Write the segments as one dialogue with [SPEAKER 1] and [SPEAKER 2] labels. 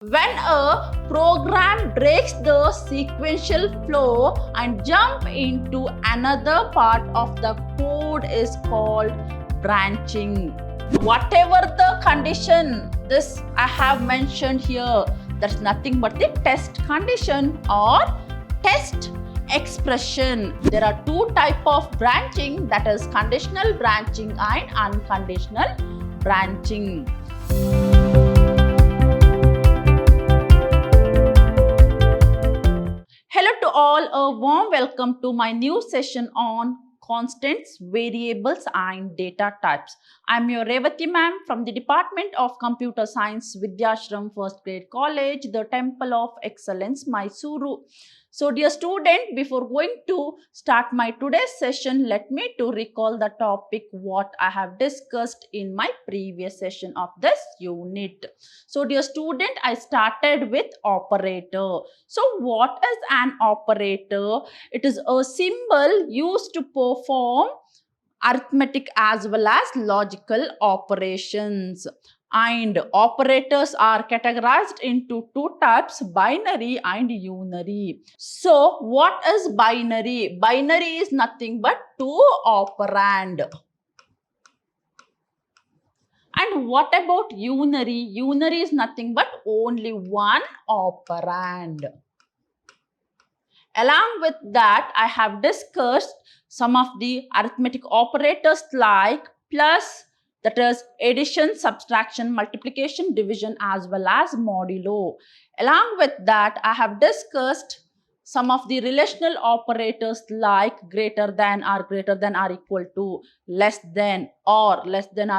[SPEAKER 1] When a program breaks the sequential flow and jump into another part of the code is called branching. Whatever the condition this I have mentioned here, that's nothing but the test condition or test expression. There are two types of branching, that is conditional branching and unconditional branching. Hello to all, a warm welcome to my new session on constants, variables and data types. I am your Revati ma'am from the Department of Computer Science, Vidhyaashram First Grade College, the Temple of Excellence, MYSURU. So dear student, before going to start my today's session, let me to recall the topic what I have discussed in my previous session of this unit. So dear student, I started with operator. So what is an operator? It is a symbol used to perform arithmetic as well as logical operations. And operators are categorized into two types, binary and unary. So what is binary? Binary is nothing but two operand. And what about unary? Unary is nothing but only one operand. Along with that, I have discussed some of the arithmetic operators like plus, that is addition, subtraction, multiplication, division as well as modulo. Along with that, I have discussed some of the relational operators like greater than or equal to, less than or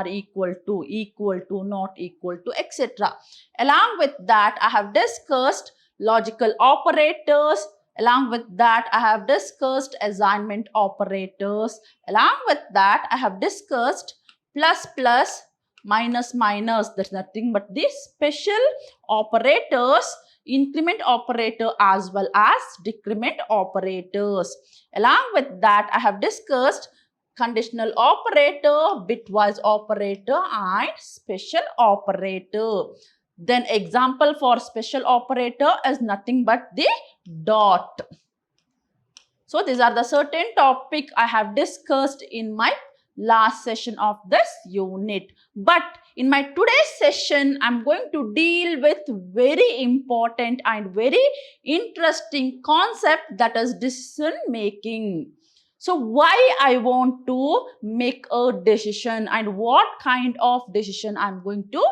[SPEAKER 1] equal to, not equal to, etc. Along with that, I have discussed logical operators. Along with that, I have discussed assignment operators. Along with that, I have discussed plus plus, minus minus. There's nothing but these special operators, increment operator as well as decrement operators. Along with that, I have discussed conditional operator, bitwise operator and special operator. Then example for special operator is nothing but the dot. So these are the certain topic I have discussed in my last session of this unit. But in my today's session, I'm going to deal with very important and very interesting concept, that is decision making. So why I want to make a decision and what kind of decision I'm going to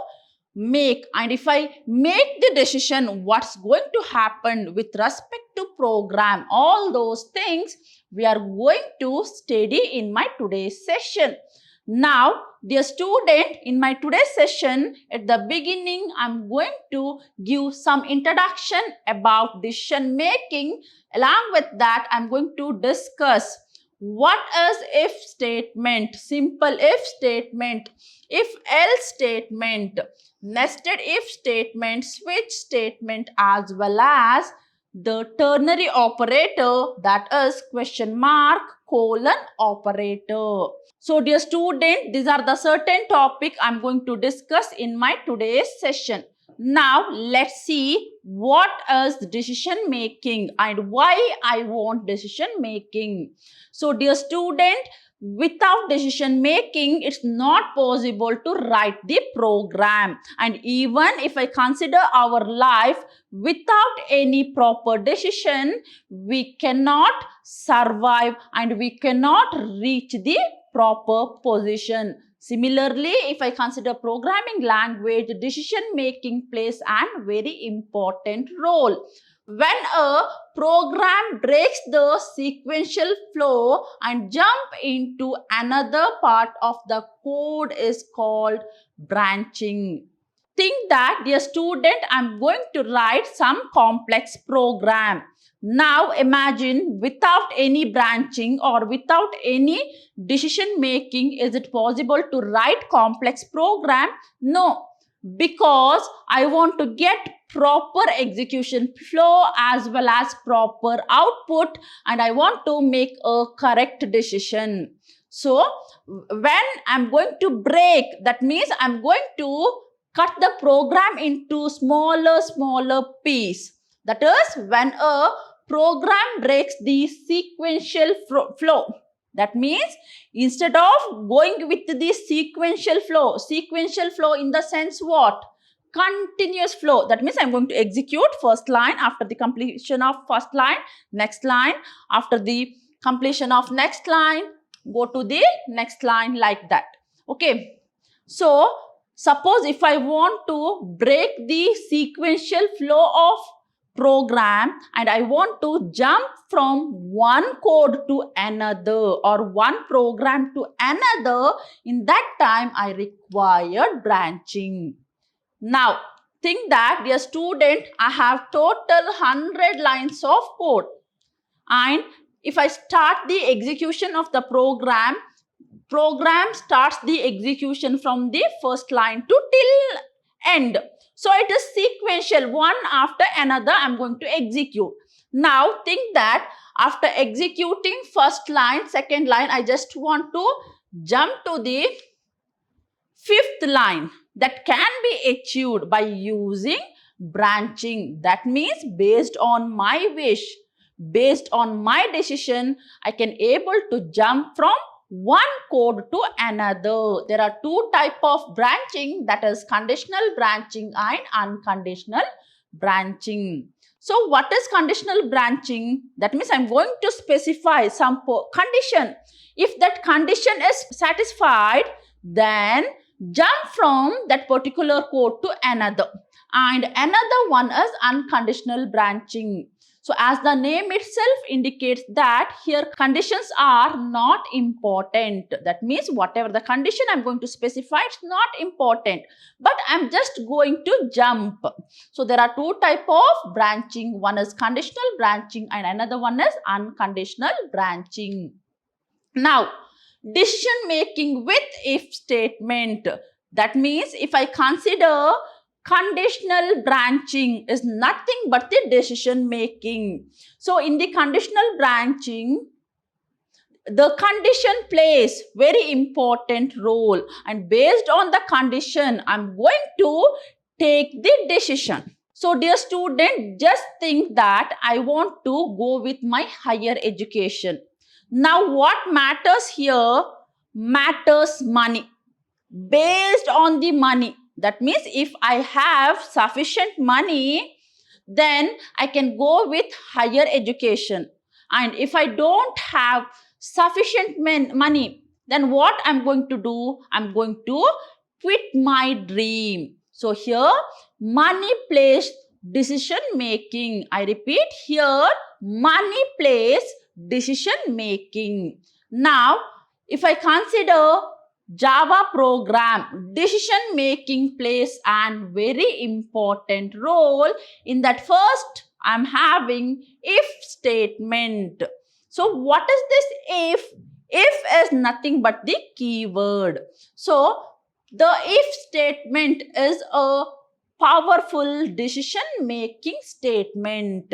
[SPEAKER 1] make, and if I make the decision, what's going to happen with respect to program, all those things we are going to study in my today's session. Now, dear student, in my today's session, at the beginning, I'm going to give some introduction about decision making. Along with that, I'm going to discuss what is if statement, simple if statement, if else statement, nested if statement, switch statement as well as the ternary operator, that is question mark, colon operator. So dear student, these are the certain topic I'm going to discuss in my today's session. Now let's see what is decision making and why I want decision making. So dear student, without decision making, it's not possible to write the program. And even if I consider our life, without any proper decision, we cannot survive and we cannot reach the proper position. Similarly, if I consider programming language, decision making plays a very important role. When a program breaks the sequential flow and jump into another part of the code is called branching. Think that, dear student, I'm going to write some complex program. Now imagine without any branching or without any decision making, is it possible to write complex program? No, because I want to get proper execution flow as well as proper output, and I want to make a correct decision. So when I'm going to break, that means I'm going to cut the program into smaller piece. That is, when a program breaks the sequential flow. That means instead of going with the sequential flow in the sense what? Continuous flow. That means I'm going to execute first line, after the completion of first line, next line, after the completion of next line, go to the next line, like that. Okay. So, suppose if I want to break the sequential flow of program and I want to jump from one code to another or one program to another, in that time I require branching. Now, think that, dear student, I have total 100 lines of code, and if I start the execution of the program starts the execution from the first line to till end. So it is sequential, one after another I am going to execute. Now think that after executing first line, second line, I just want to jump to the fifth line. That can be achieved by using branching. That means based on my wish, based on my decision, I can able to jump from one code to another. There are two types of branching, that is conditional branching and unconditional branching. So what is conditional branching? That means I'm going to specify some condition. If that condition is satisfied, then jump from that particular code to another. And another one is unconditional branching. So as the name itself indicates that here conditions are not important. That means whatever the condition I'm going to specify, it's not important. But I'm just going to jump. So there are two types of branching. One is conditional branching and another one is unconditional branching. Now, decision making with if statement. That means if I consider conditional branching is nothing but the decision making. So in the conditional branching, the condition plays very important role, and based on the condition, I'm going to take the decision. So dear student, just think that I want to go with my higher education. Now what matters here? Matters money. Based on the money. That means if I have sufficient money, then I can go with higher education. And if I don't have sufficient money, then what I'm going to do? I'm going to quit my dream. So here, money plays decision making. I repeat, here, money plays decision making. Now, if I consider Java program, decision making plays a very important role. In that first, I'm having if statement. So what is this if? If is nothing but the keyword. So the if statement is a powerful decision making statement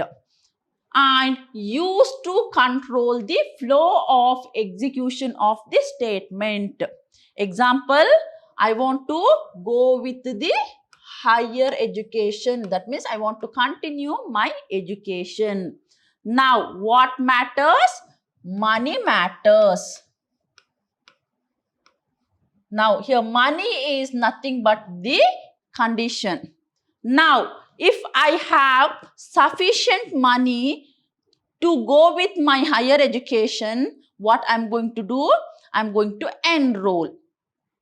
[SPEAKER 1] and used to control the flow of execution of the statement. Example, I want to go with the higher education. That means I want to continue my education. Now, what matters? Money matters. Now, here money is nothing but the condition. Now, if I have sufficient money to go with my higher education, what I'm going to do? I'm going to enroll.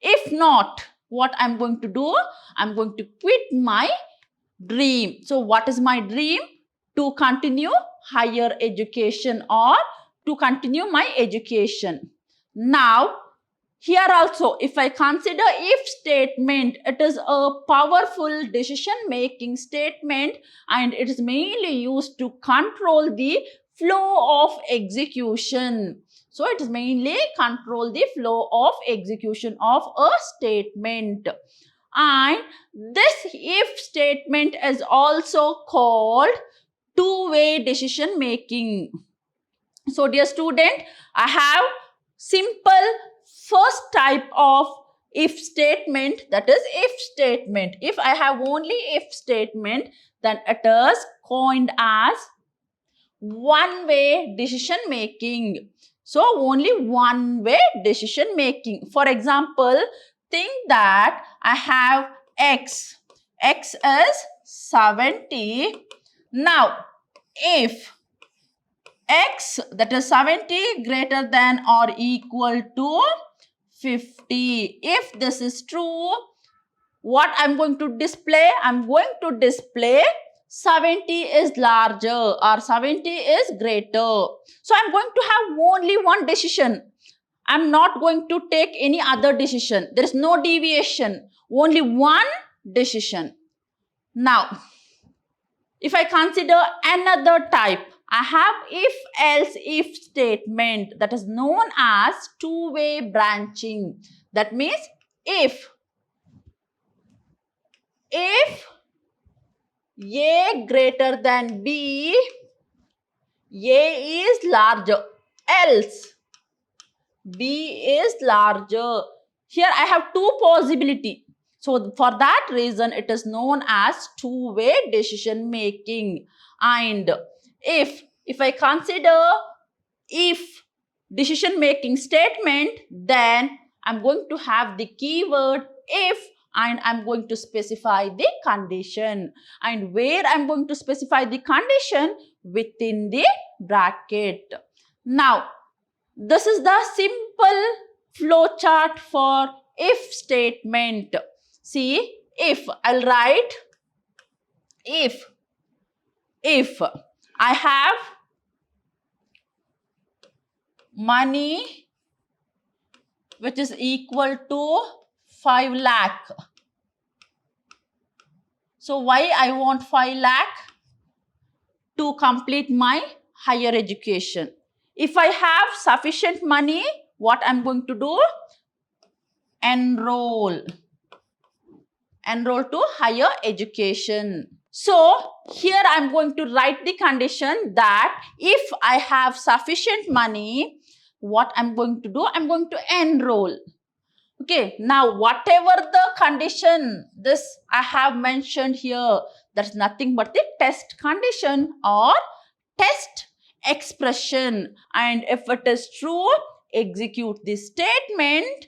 [SPEAKER 1] If not, what I'm going to do? I'm going to quit my dream. So what is my dream? To continue higher education or to continue my education. Now, here also, if I consider if statement, it is a powerful decision making statement and it is mainly used to control the flow of execution. So it is mainly control the flow of execution of a statement. And this if statement is also called two-way decision making. So dear student, I have simple first type of if statement, that is if statement. If I have only if statement, then it is coined as one-way decision making. So only one-way decision making. For example, think that I have x. X is 70. Now, if x, that is 70, greater than or equal to 50. If this is true, what I'm going to display? I'm going to display 70 is larger or 70 is greater. So I'm going to have only one decision. I'm not going to take any other decision. There is no deviation. Only one decision. Now, if I consider another type, I have if-else-if statement that is known as two-way branching. That means if A greater than B, A is larger, else B is larger. Here I have two possibilities. So for that reason, it is known as two-way decision making. And if I consider if decision making statement, then I'm going to have the keyword if, and I'm going to specify the condition. And where I'm going to specify the condition? Within the bracket. Now, this is the simple flow chart for if statement. See, if I'll write if I have money which is equal to 5 lakh. So why I want 5 lakh? To complete my higher education. If I have sufficient money, what I'm going to do? Enroll to higher education. So here I'm going to write the condition that if I have sufficient money, what I'm going to do? I'm going to enroll. Okay, now whatever the condition this I have mentioned here, that's nothing but the test condition or test expression. And if it is true, execute this statement.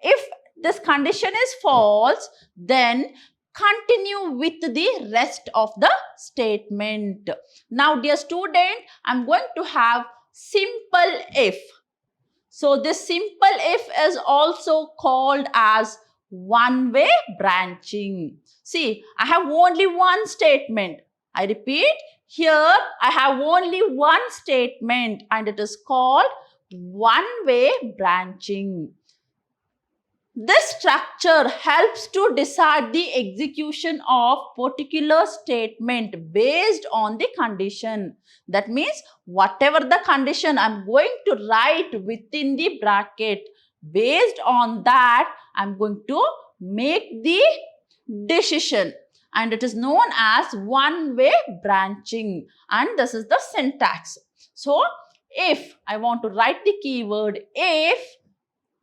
[SPEAKER 1] If this condition is false, then continue with the rest of the statement. Now, dear student, I'm going to have simple if. So, this simple if is also called as one-way branching. See, I have only one statement. I repeat, here I have only one statement and it is called one-way branching. This structure helps to decide the execution of particular statement based on the condition. That means whatever the condition I'm going to write within the bracket, based on that I'm going to make the decision. And it is known as one-way branching. And this is the syntax. So, if I want to write the keyword if,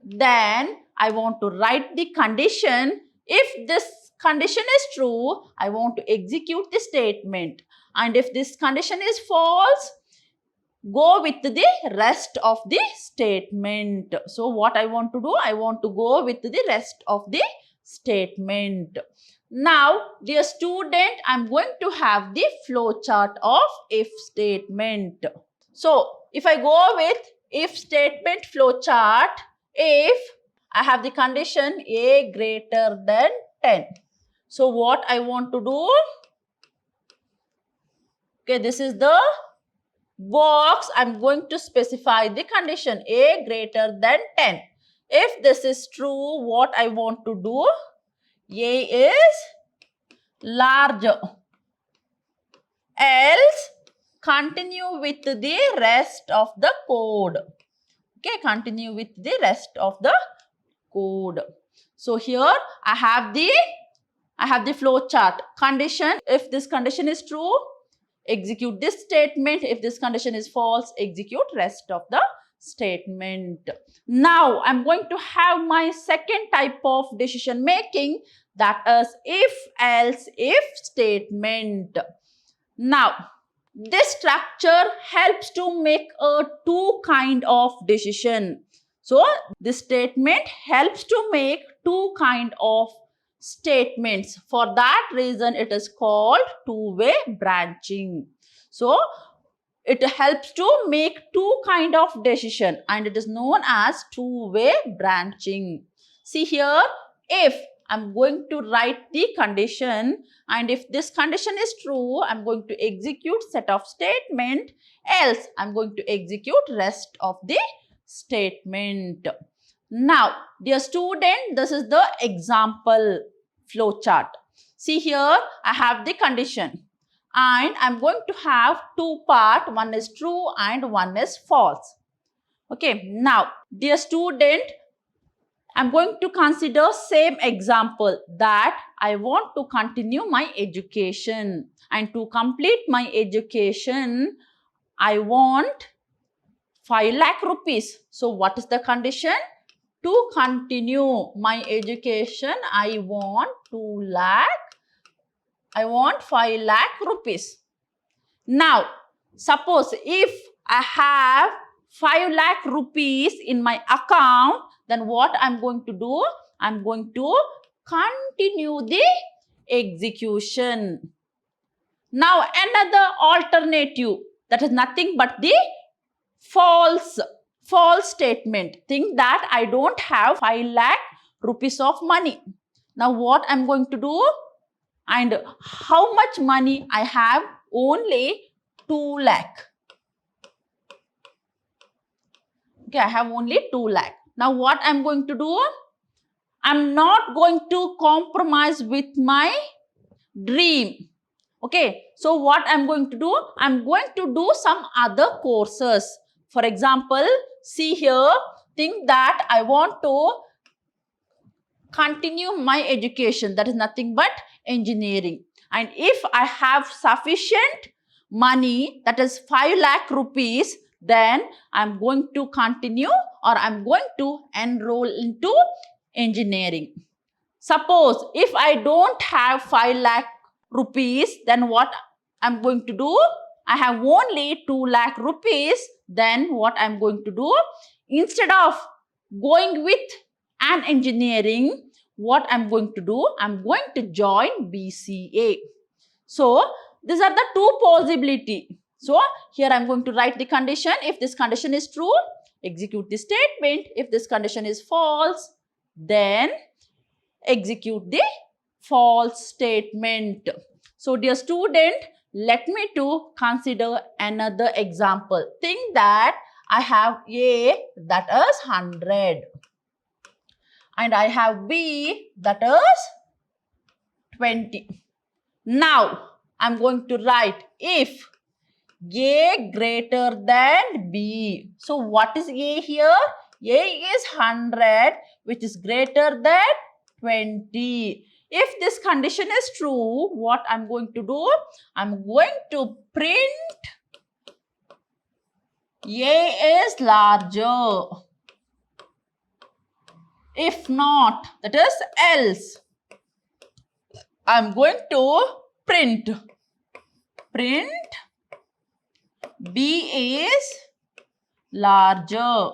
[SPEAKER 1] then I want to write the condition. If this condition is true, I want to execute the statement. And if this condition is false, go with the rest of the statement. So, what I want to do? I want to go with the rest of the statement. Now, dear student, I'm going to have the flow chart of if statement. So, if I go with if statement flow chart, if I have the condition A greater than 10. So, what I want to do? Okay, this is the box. I'm going to specify the condition A greater than 10. If this is true, what I want to do? A is larger. Else, continue with the rest of the code. Okay, continue with the rest of the code. So here I have the flow chart. Condition, if this condition is true, execute this statement. If this condition is false, execute rest of the statement. Now, I'm going to have my second type of decision making, that is if, else, if statement. Now, this structure helps to make a two kind of decision. So, this statement helps to make two kind of statements. For that reason, it is called two-way branching. So, it helps to make two kind of decision and it is known as two-way branching. See here, if I'm going to write the condition and if this condition is true, I'm going to execute set of statement, else I'm going to execute rest of the statement. Now, dear student, this is the example flow chart. See here, I have the condition and I'm going to have two parts, one is true and one is false. Okay, now, dear student, I'm going to consider same example that I want to continue my education and to complete my education, I want 5 lakh rupees. So, what is the condition? To continue my education, I want 5 lakh rupees. Now, suppose if I have 5 lakh rupees in my account, then what I'm going to do? I'm going to continue the execution. Now, another alternative, that is nothing but the false statement. Think that I don't have 5 lakh rupees of money. Now, what I'm going to do? And how much money I have? Only 2 lakh. Okay, I have only 2 lakh. Now, what I'm going to do? I'm not going to compromise with my dream. Okay, so what I'm going to do? I'm going to do some other courses. For example, see here, think that I want to continue my education. That is nothing but engineering. And if I have sufficient money, that is 5 lakh rupees, then I'm going to continue or I'm going to enroll into engineering. Suppose if I don't have 5 lakh rupees, then what I'm going to do? I have only 2 lakh rupees, then what I'm going to do? Instead of going with an engineering, what I'm going to do? I'm going to join B.C.A. So, these are the two possibilities. So, here I'm going to write the condition. If this condition is true, execute the statement. If this condition is false, then execute the false statement. So, dear student, let me to consider another example. Think that I have A, that is 100. And I have B, that is 20. Now, I'm going to write if A greater than B. So, what is A here? A is 100, which is greater than 20. If this condition is true, what I'm going to do? I'm going to print A is larger. If not, that is else, I'm going to print B is larger.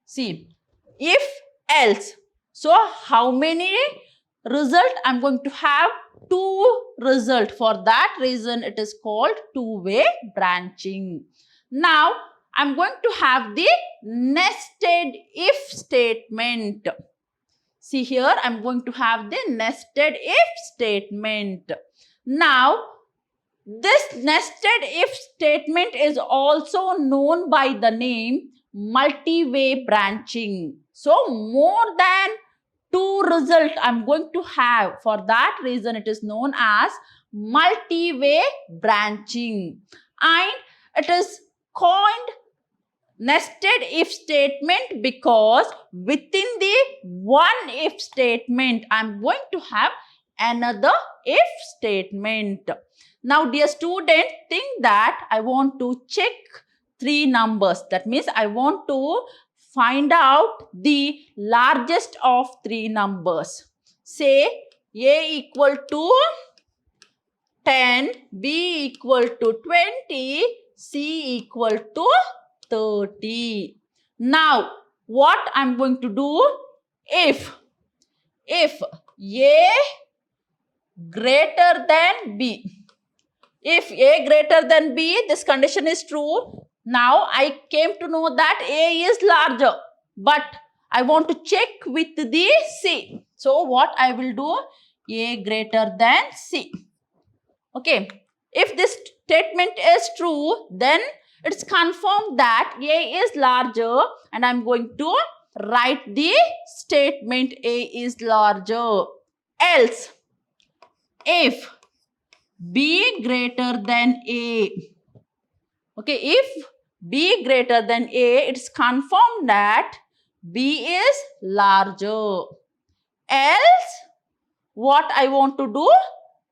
[SPEAKER 1] See, if else, so how many result I'm going to have? 2 result. For that reason, it is called two-way branching. Now, I'm going to have the nested if statement. See here, I'm going to have the nested if statement. Now, this nested if statement is also known by the name multi-way branching. So, more than 2 results I'm going to have. For that reason, it is known as multi-way branching. And it is coined nested if statement because within the one if statement, I'm going to have another if statement. Now, dear student, think that I want to check three numbers. That means I want to find out the largest of three numbers. Say A equal to 10, B equal to 20, C equal to 30. Now, what I'm going to do, if A greater than B, if A greater than B, this condition is true. Now, I came to know that A is larger, but I want to check with the C. So, what I will do, A greater than C. Okay, if this statement is true, then it's confirmed that A is larger, and I'm going to write the statement A is larger. Else, if B greater than A, okay, if B greater than A, it's confirmed that B is larger. Else, what I want to do,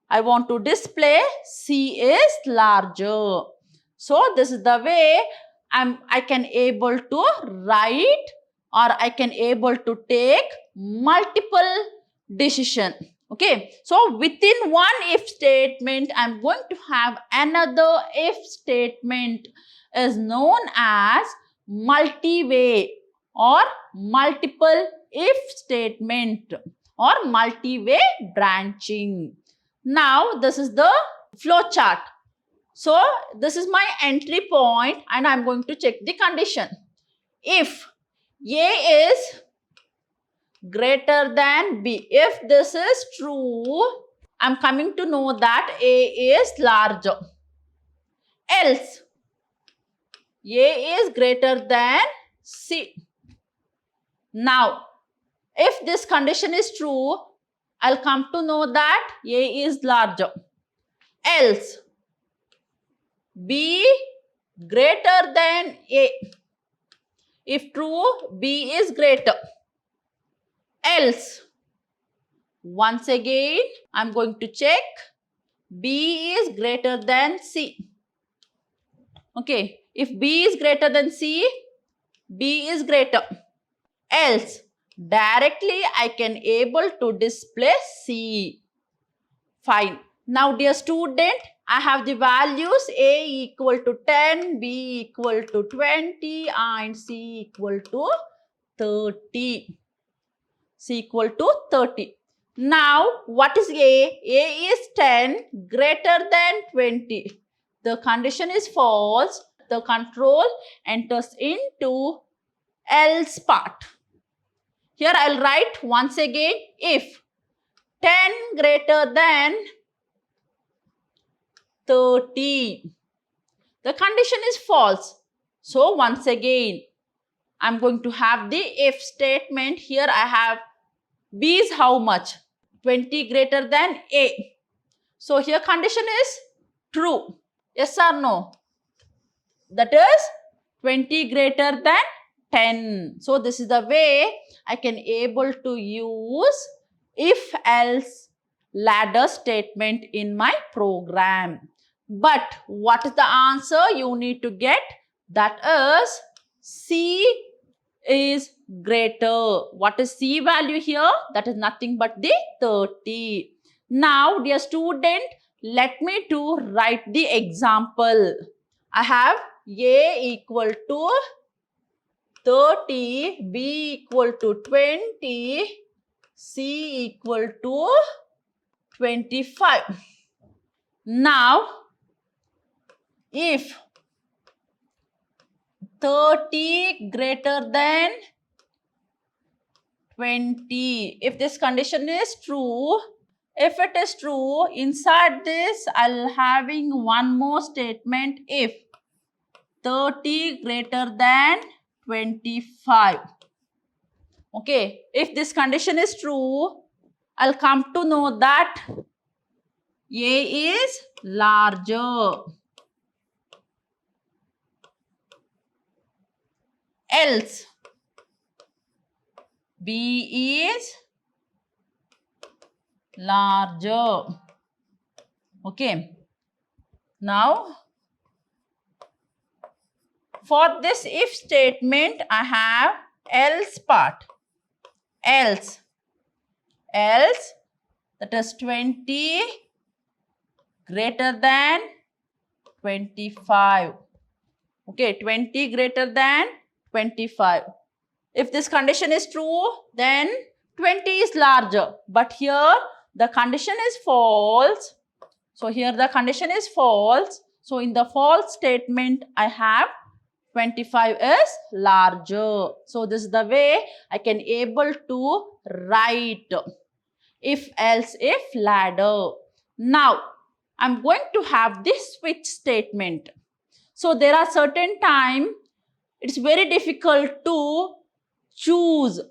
[SPEAKER 1] I want to display C is larger. So this is the way I can able to write, or I can able to take multiple decision. Okay, so within one if statement, I'm going to have another if statement is known as multi-way or multiple if statement or multi-way branching. Now, this is the flow chart. So, this is my entry point and I'm going to check the condition. If A is greater than B, if this is true, I'm coming to know that A is larger. Else, A is greater than C. Now, if this condition is true, I'll come to know that A is larger. Else, B greater than A. If true, B is greater. Else, once again, I'm going to check B is greater than C. Okay, if B is greater than C, B is greater. Else, directly I can able to display C. Fine. Now, dear student, I have the values A equal to 10, B equal to 20 and C equal to 30. C equal to 30. Now, what is A? A is 10 greater than 20. The condition is false. The control enters into else part. Here I will write once again, if 10 greater than 30. The condition is false. So once again, I'm going to have the if statement. Here I have B is how much? 20 greater than A. So here condition is true. Yes or no? That is 20 greater than 10. So this is the way I can able to use if else ladder statement in my program. But what is the answer you need to get? That is C is greater. What is C value here? That is nothing but the 30. Now, dear student, let me to write the example. I have A equal to 30, B equal to 20, C equal to 25. Now, if 30 greater than 20, if this condition is true, if it is true, inside this I'll having one more statement, if 30 greater than 25. Okay, if this condition is true, I'll come to know that A is larger. Else, B is larger. Okay. Now, For this if statement, I have else part. Else, that is 20 greater than 25. Okay, 20 greater than 25. If this condition is true, then 20 is larger. But here the condition is false. So here the condition is false. So in the false statement, I have 25 is larger. So this is the way I can able to write if else if ladder. Now I'm going to have this switch statement. So there are certain time it's very difficult to choose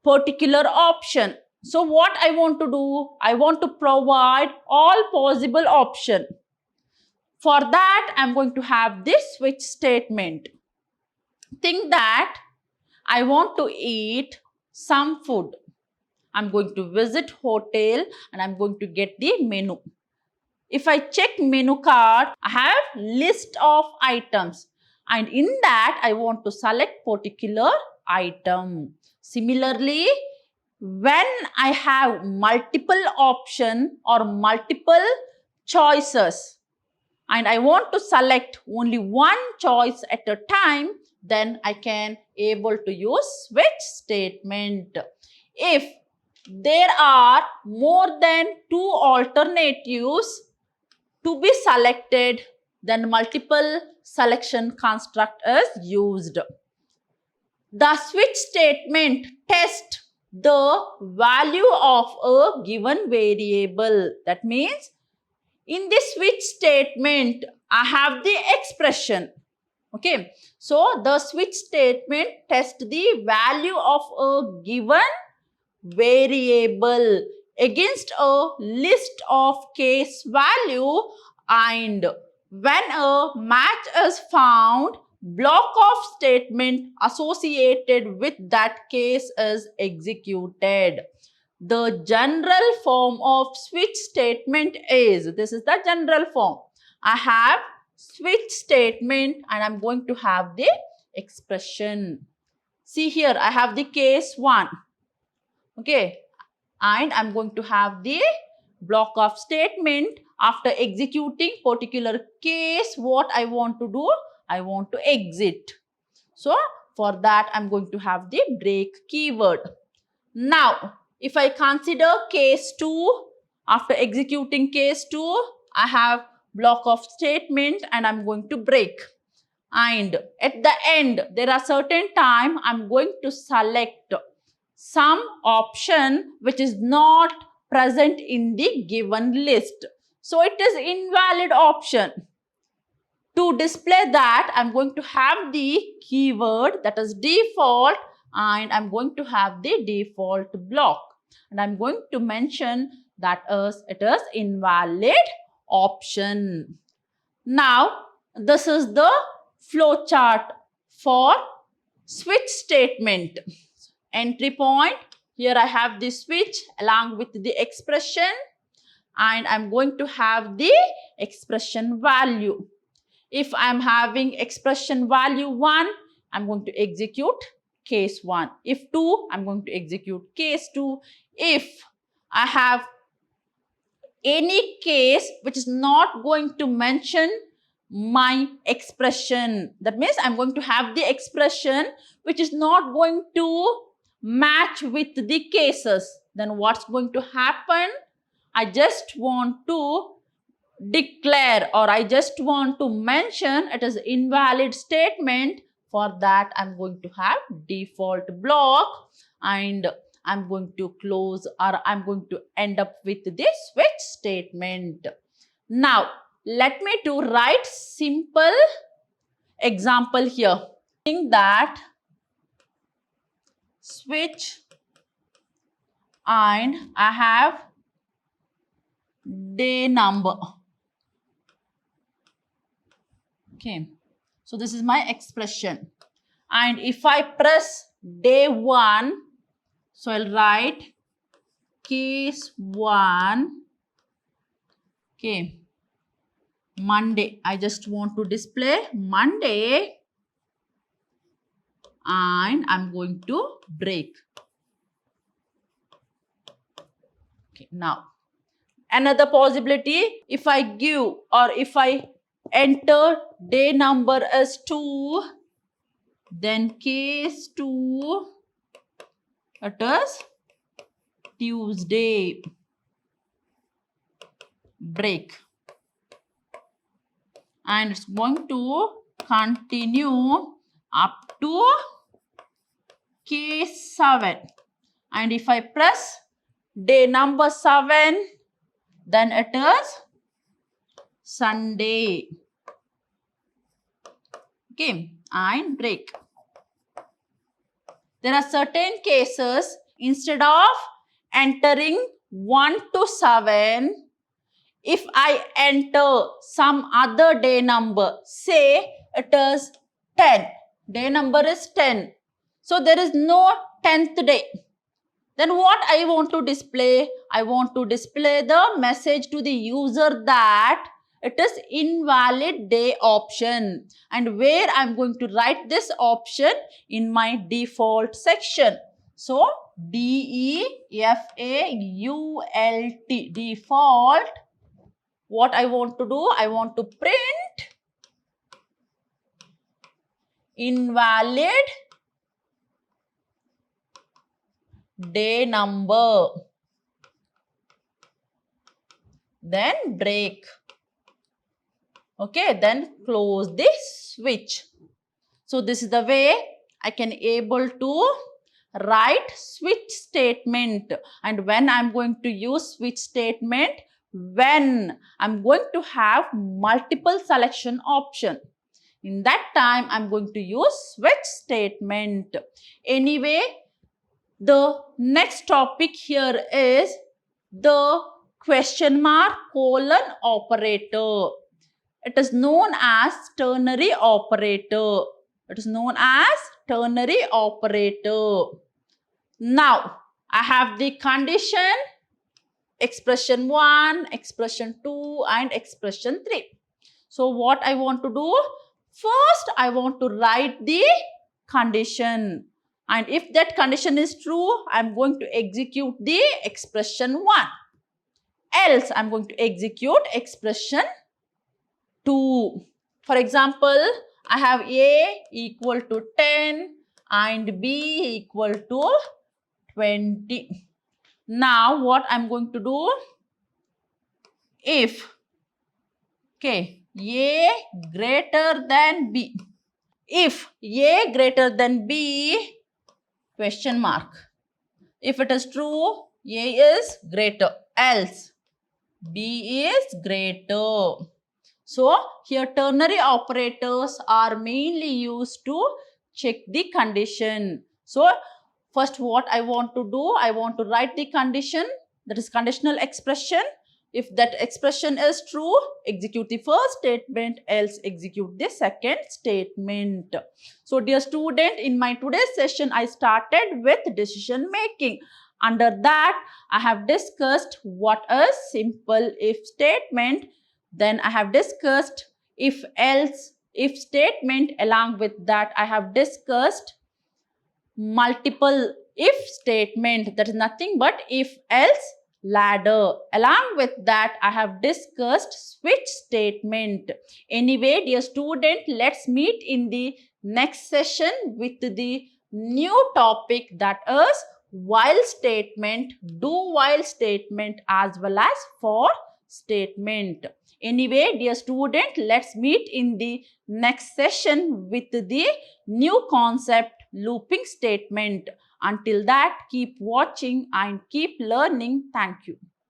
[SPEAKER 1] particular option. So what I want to do, I want to provide all possible option. For that, I'm going to have this switch statement. Think that I want to eat some food. I'm going to visit hotel and I'm going to get the menu. If I check menu card, I have list of items and in that I want to select particular item. Similarly, when I have multiple option or multiple choices and I want to select only one choice at a time, then I can able to use switch statement. If there are more than two alternatives to be selected, then multiple selection construct is used. The switch statement tests the value of a given variable. That means in this switch statement, I have the expression. Okay, so the switch statement tests the value of a given variable against a list of case value, and when a match is found, block of statement associated with that case is executed. The general form of switch statement is, this is the general form. I have switch statement and I'm going to have the expression. See here, I have the case 1. Okay, and I'm going to have the block of statement. After executing particular case, what I want to do? I want to exit. So for that, I'm going to have the break keyword. Now, if I consider case 2, after executing case 2, I have block of statement and I'm going to break. And at the end, there are certain time I'm going to select some option which is not present in the given list. So it is invalid option. To display that, I'm going to have the keyword that is default and I'm going to have the default block. And I'm going to mention that it is invalid option. Now, this is the flow chart for switch statement. Entry point, here I have the switch along with the expression and I'm going to have the expression value. If I'm having expression value 1, I'm going to execute case 1. If 2, I'm going to execute case 2. If I have any case which is not going to mention my expression, that means I'm going to have the expression which is not going to match with the cases, then what's going to happen? I just want to declare or I just want to mention it is invalid statement. For that, I'm going to have default block and I'm going to close or I'm going to end up with this switch statement. Now, let me to write simple example here. Think that switch and I have day number. Okay, so this is my expression. And if I press day 1, so I'll write case 1. Okay, Monday. I just want to display Monday. and I'm going to break. Okay, now another possibility, if I give or if I enter day number as 2, then case 2, it is Tuesday, break. And it's going to continue up to case 7. And if I press day number 7, then it is Sunday. Okay, and break. There are certain cases, instead of entering 1 to 7, if I enter some other day number, say it is 10, day number is 10. So there is no 10th day. Then what I want to display? I want to display the message to the user that it is invalid day option, and where I am going to write this option in my default section. So DEFAULT, default. What I want to do? I want to print invalid day number. Then break. Okay, then close the switch. So this is the way I can able to write switch statement. And when I'm going to use switch statement, when I'm going to have multiple selection option, in that time I'm going to use switch statement. Anyway, the next topic here is the question mark colon operator. It is known as ternary operator. It is known as ternary operator. Now, I have the condition, expression 1, expression 2 and expression 3. So, what I want to do? First, I want to write the condition. And if that condition is true, I am going to execute the expression 1. Else, I am going to execute expression 2. For example, I have A equal to 10 and B equal to 20. Now, what I am going to do? If, okay, A greater than B. If A greater than B, question mark. If it is true, A is greater. Else, B is greater. So, here ternary operators are mainly used to check the condition. So, first what I want to do, I want to write the condition, that is conditional expression. If that expression is true, execute the first statement, else execute the second statement. So, dear student, in my today's session, I started with decision making. Under that, I have discussed what is simple if statement. Then I have discussed if else, if statement. Along with that, I have discussed multiple if statement, that is nothing but if else ladder. Along with that, I have discussed switch statement. Anyway, dear student, let's meet in the next session with the new topic, that is while statement, do while statement as well as for statement. Anyway, dear student, let's meet in the next session with the new concept, looping statement. Until that, keep watching and keep learning. Thank you.